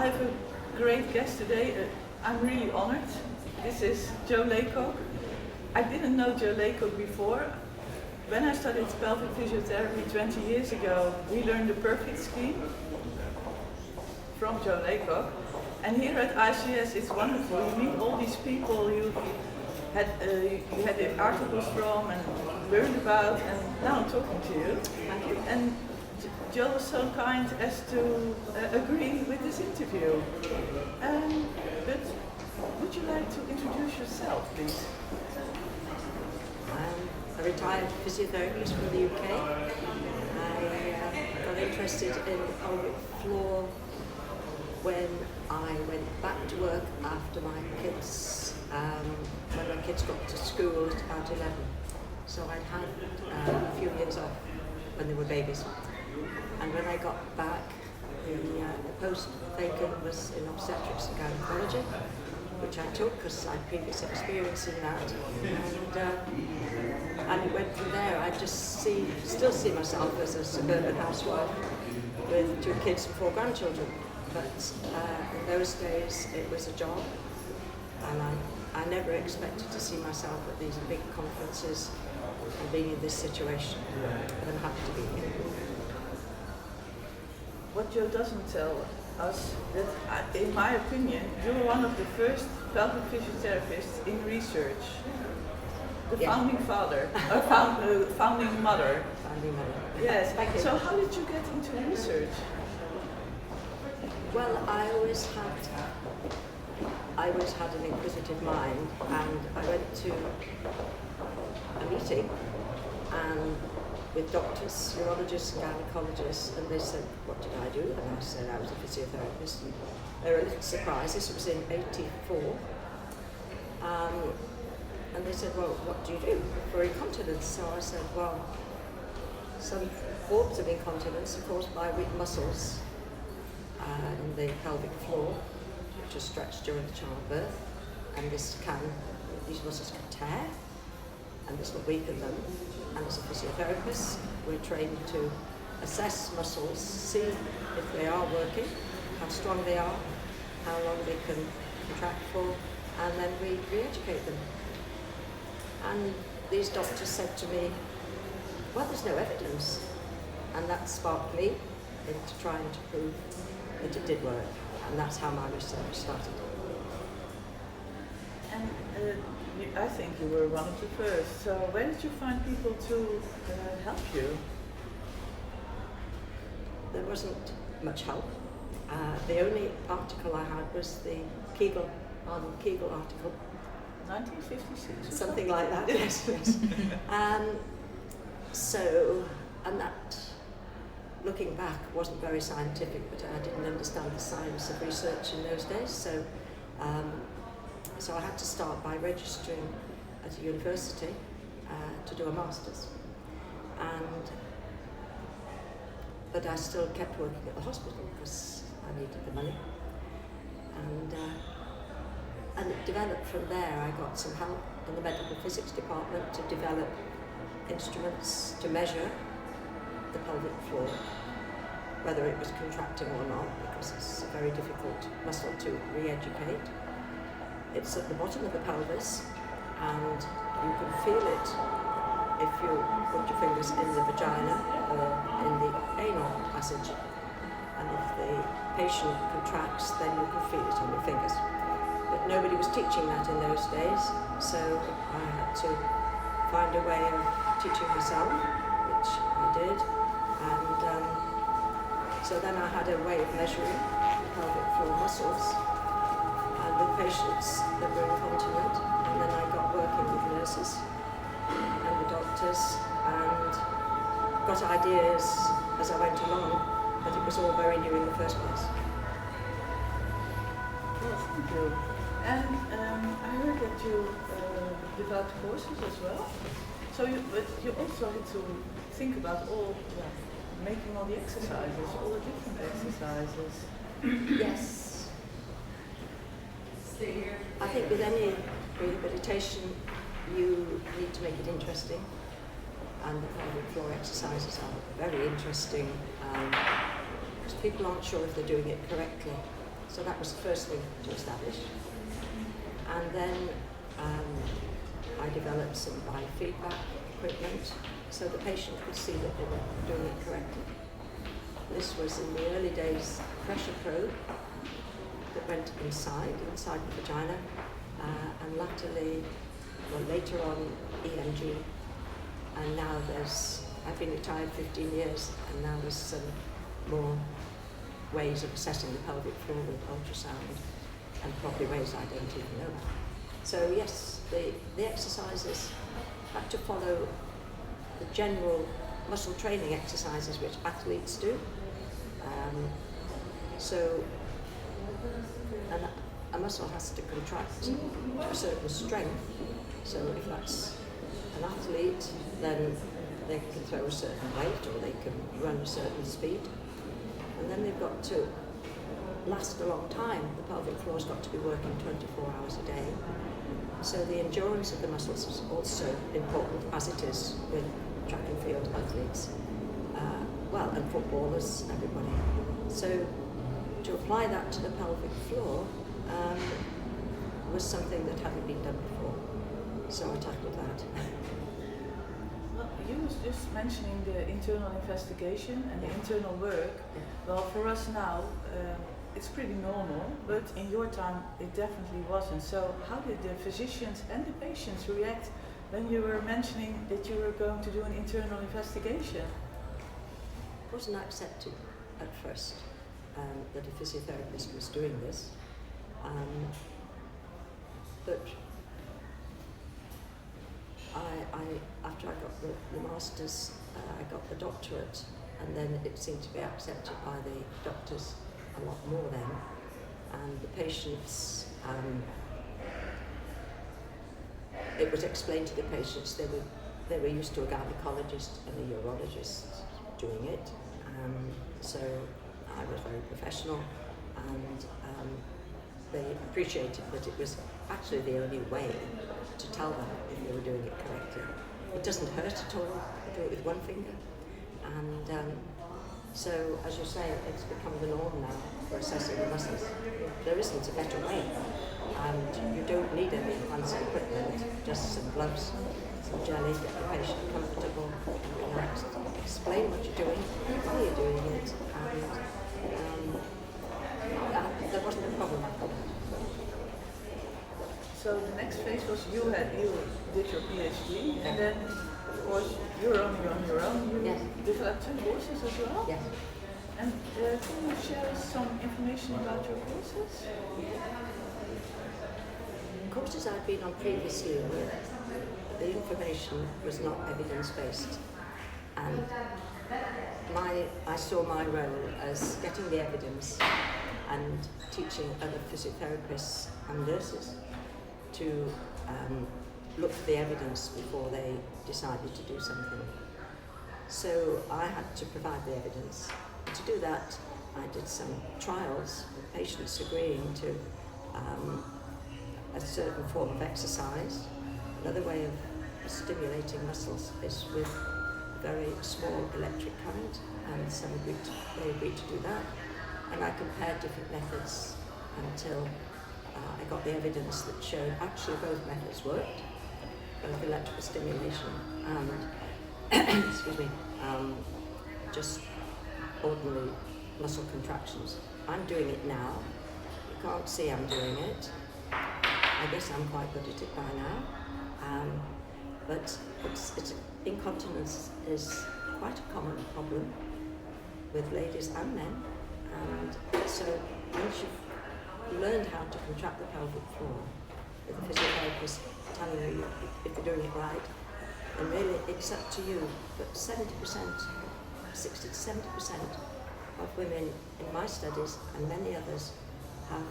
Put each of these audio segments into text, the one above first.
I have a great guest today. I'm really honored. This is Jo Laycock. I didn't know Jo Laycock before. When I studied pelvic physiotherapy 20 years ago, we learned the Perfect scheme from Jo Laycock. And here at ICS, it's wonderful. You meet all these people you had the articles from and learned about, and now I'm talking to you. Thank you. And Jo was so kind as to agree with this interview. But would you like to introduce yourself, please? I'm a retired physiotherapist from the UK. I got interested in pelvic floor when I went back to work after my kids, when my kids got to school at about 11. So I'd had a few years off when they were babies. And when I got back, the post vacant was in obstetrics and gynecology, which I took because I had previous experience in that. And it went from there. I just still see myself as a suburban housewife with 2 kids and 4 grandchildren. But in those days, it was a job, and I never expected to see myself at these big conferences and being in this situation. But I'm happy to be here. What Jo doesn't tell us, that in my opinion, you were one of the first pelvic physiotherapists in research. The founding father, or founding mother. Founding mother. Yes. Thank you. So how did you get into research? Well, I always had an inquisitive mind, and I went to a meeting and with doctors, urologists and gynecologists, and they said, what did I do? And I said I was a physiotherapist. And they were a little surprised. This was in '84. And they said, well, what do you do for incontinence? So I said, well, some forms of incontinence are caused by weak muscles in the pelvic floor, which are stretched during childbirth, and these muscles can tear, and this will weaken them. And as a physiotherapist, we're trained to assess muscles, see if they are working, how strong they are, how long they can contract for, and then we re-educate them. And these doctors said to me, well, there's no evidence. And that sparked me into trying to prove that it did work. And that's how my research started. And I think you were one of the first. So where did you find people to help you? There wasn't much help. The only article I had was the Kegel article. 1956 or something like that, yes. And that, looking back, wasn't very scientific, but I didn't understand the science of research in those days. So I had to start by registering at a university to do a master's. But I still kept working at the hospital because I needed the money. And it developed from there. I got some help in the medical physics department to develop instruments to measure the pelvic floor, whether it was contracting or not, because it's a very difficult muscle to re-educate. It's at the bottom of the pelvis, and you can feel it if you put your fingers in the vagina or in the anal passage. And if the patient contracts, then you can feel it on your fingers. But nobody was teaching that in those days, so I had to find a way of teaching myself, which I did. And so then I had a way of measuring the pelvic floor muscles and with patients that were incontinent. And then I got working with nurses and the doctors and got ideas as I went along, but it was all very new in the first place. Yes, thank you. And I heard that you developed courses as well. So but you also had to think about making all the exercises, all the different exercises. Yes. I think with any rehabilitation, you need to make it interesting. And the pelvic floor exercises are very interesting because people aren't sure if they're doing it correctly. So that was the first thing to establish. And then I developed some biofeedback equipment so the patient could see that they were doing it correctly. This was in the early days pressure probe that went inside the vagina, and later on EMG, and now I've been retired 15 years, and now there's some more ways of assessing the pelvic floor with ultrasound, and probably ways I don't even know about. So yes, the exercises had to follow the general muscle training exercises which athletes do. And a muscle has to contract to a certain strength. So if that's an athlete, then they can throw a certain weight or they can run a certain speed. And then they've got to last a long time. The pelvic floor's got to be working 24 hours a day. So the endurance of the muscles is also important, as it is with track and field athletes, and footballers, everybody. So to apply that to the pelvic floor was something that hadn't been done before. So I tackled that. Well, you was just mentioning the internal investigation and the internal work. Well, for us now, it's pretty normal, but in your time it definitely wasn't. So how did the physicians and the patients react when you were mentioning that you were going to do an internal investigation? It wasn't accepted at first that a physiotherapist was doing this, but after I got the master's, I got the doctorate, and then it seemed to be accepted by the doctors a lot more then, and the patients, it was explained to the patients they were used to a gynecologist and a urologist doing it, so I was very professional, and they appreciated that it was actually the only way to tell them if they were doing it correctly. It doesn't hurt at all to do it with one finger, and so, as you say, it's become the norm now for assessing the muscles. There isn't a better way, and you don't need any fancy equipment, just some gloves, some jelly, get the patient comfortable, relaxed, explain what you're doing, why you're doing it, and there wasn't a problem after that. So the next phase was you did your PhD, and then of course you're only on your own. You developed some courses as well. Yes. And can you share some information about your courses? Courses I'd been on previously, the information was not evidence-based, and I saw my role as getting the evidence and teaching other physiotherapists and nurses to look for the evidence before they decided to do something. So I had to provide the evidence. To do that, I did some trials with patients agreeing to a certain form of exercise. Another way of stimulating muscles is with very small electric current, and they agreed to do that. And I compared different methods until I got the evidence that showed actually both methods worked, both electrical stimulation and just ordinary muscle contractions. I'm doing it now. You can't see I'm doing it. I guess I'm quite good at it by now. But incontinence is quite a common problem with ladies and men. And so once you've learned how to contract the pelvic floor, with a physiotherapist telling you if you're doing it right, and really it's up to you. But 60 to 70% of women in my studies and many others have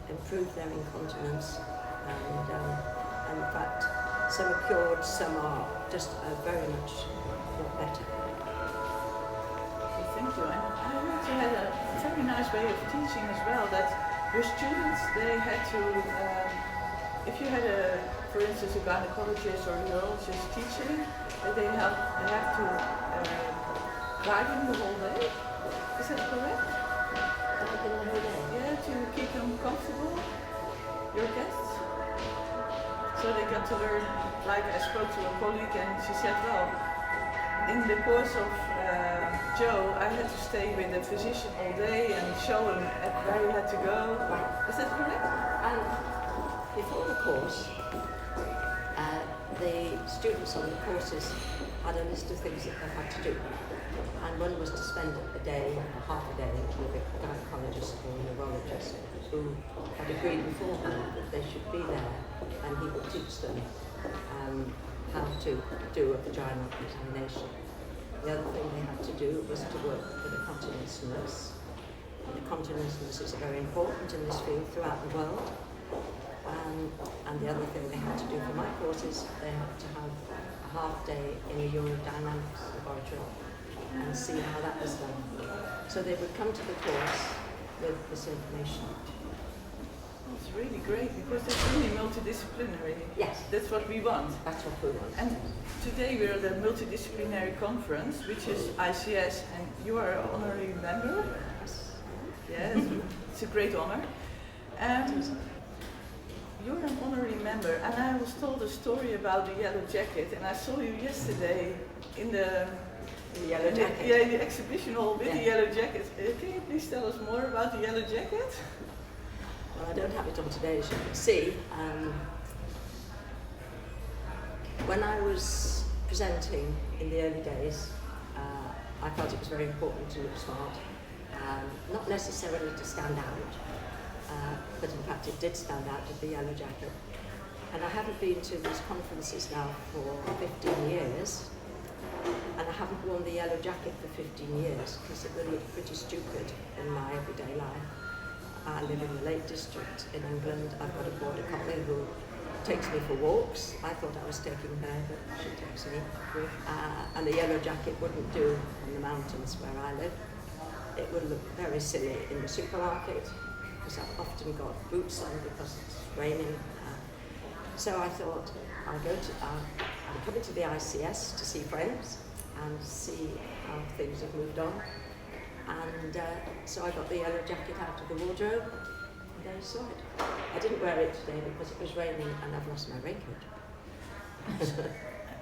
improved their incontinence, and in fact some are cured, some are just very much not better. Thank you. And I heard you had a very nice way of teaching as well, that your students, they had to, if you had for instance, a gynecologist or a urologist teaching, they have to guide him the whole day. Is that correct? Guide him the whole day? Yeah, to keep comfortable, your guests? So they got to learn, like I spoke to a colleague and she said, well, in the course of Jo, I had to stay with the physician all day and show him where he had to go. Is that correct? And before the course, the students on the courses had a list of things that they had to do. And one was to spend a day, half a day, with a gynecologist or a neurologist who had agreed beforehand that they should be there and he would teach them how to do a vaginal examination. The other thing they had to do was to work with a continence nurse. And the continence nurses are very important in this field throughout the world. And the other thing they had to do for my courses, they had to have a half day in a urodynamics laboratory and see how that was done. So they would come to the course with this information. It's really great because it's really multidisciplinary. Yes. That's what we want. That's what we want. And today we're at the multidisciplinary conference, which is ICS, and you are an honorary member. Yes, it's a great honor. You're an honorary member, and I was told a story about the yellow jacket, and I saw you yesterday in the yellow jacket. The exhibition hall with the yellow jacket. Can you please tell us more about the yellow jacket? Well, I don't have it on today, as you can see. When I was presenting in the early days, I felt it was very important to look smart, not necessarily to stand out, but in fact it did stand out with the yellow jacket. And I haven't been to these conferences now for 15 years, and I haven't worn the yellow jacket for 15 years because it would look pretty stupid in my everyday life. I live in the Lake District in England. I've got a border collie who takes me for walks. I thought I was taking her, but she takes me. And the yellow jacket wouldn't do in the mountains where I live. It would look very silly in the supermarket because I've often got boots on because it's raining. So I thought I'm coming to the ICS to see friends and see how things have moved on. And so I got the yellow jacket out of the wardrobe and they saw it. I didn't wear it today because it was raining and I've lost my raincoat.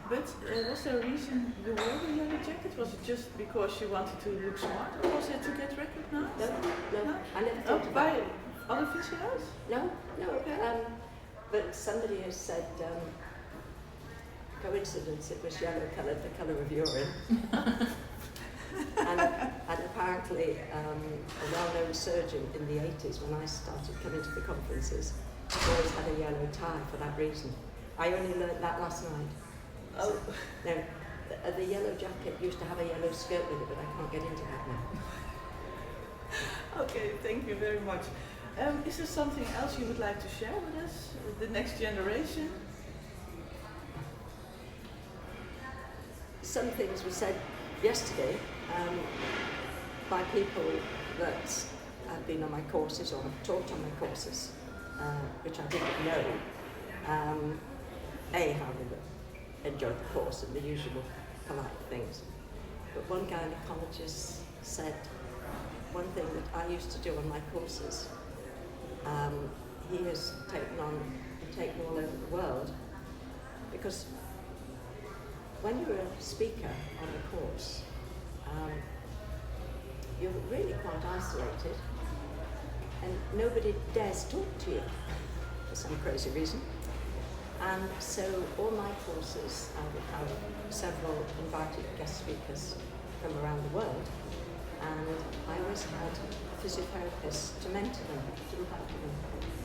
But was there a reason you wore the yellow jacket? Was it just because you wanted to look smart, or was it to get recognized? No. I never thought about it. By other physios? No. Okay. But somebody has said, coincidence, it was yellow coloured, the colour of urine. and apparently a well-known surgeon in the 80s, when I started coming to the conferences, always had a yellow tie for that reason. I only learned that last night. Oh. No, the yellow jacket used to have a yellow skirt with it, but I can't get into that now. Okay, thank you very much. Is there something else you would like to share with us, with the next generation? Some things were said yesterday by people that have been on my courses or have taught on my courses, which I didn't know. How they enjoyed the course and the usual polite things. But one gynecologist said one thing that I used to do on my courses, he has taken all over the world, because when you're a speaker on a course, you're really quite isolated and nobody dares talk to you for some crazy reason. And so all my courses, I would have several invited guest speakers from around the world, and I always had physiotherapists to mentor them, to look after them.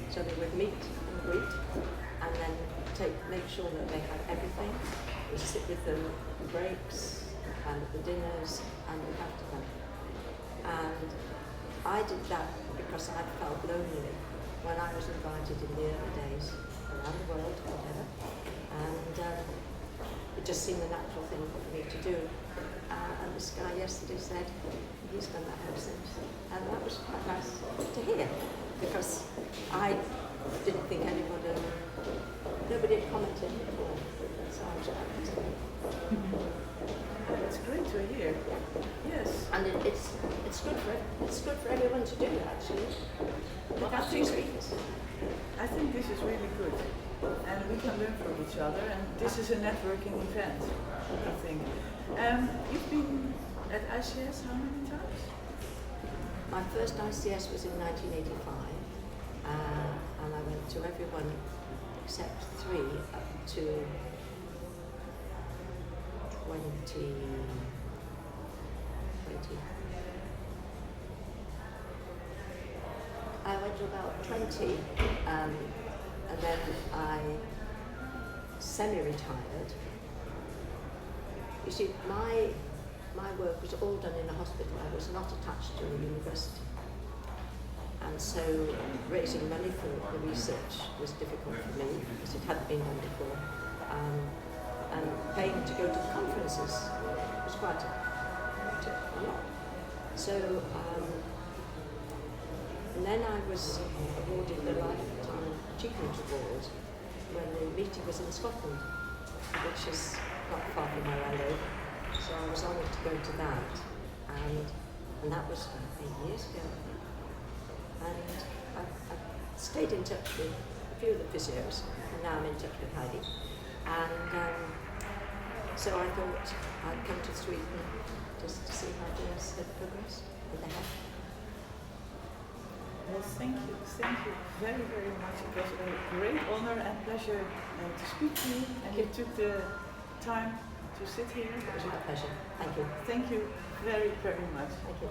So they would meet and greet and then make sure that they had everything. We sit with them at the breaks and at the dinners and look after them. And I did that because I felt lonely when I was invited in the early days around the world, whatever. And it just seemed a natural thing for me to do. And this guy yesterday said he's done that ever since. And that was quite nice to hear, because I didn't think nobody had commented before. So I was happy to hear. It's great to hear. Yes. And it's good for everyone to do, actually. We've had two speakers. I think this is really good, and we can learn from each other, and this is a networking event, I think. You've been at ICS how many times? My first ICS was in 1985, and I went to every one except 3 up to 2020. I went to about 20, and then I semi-retired. You see, my work was all done in a hospital. I was not attached to a university. And so raising money for the research was difficult for me because it hadn't been done before. And paying to go to the conferences was quite a lot. So, and then I was awarded the Lifetime Achievement Award when the meeting was in Scotland, which is not far from where I live. So I was honoured to go to that, and that was 8 years ago, I think. And I've stayed in touch with a few of the physios, and now I'm in touch with Heidi. And so I thought I'd come to Sweden just to see how things had progressed with the health. Well, thank you very, very much. It was a great honor and pleasure to speak to you, and you took the time to sit here. It was my pleasure. Thank you. Thank you very, very much. Thank you.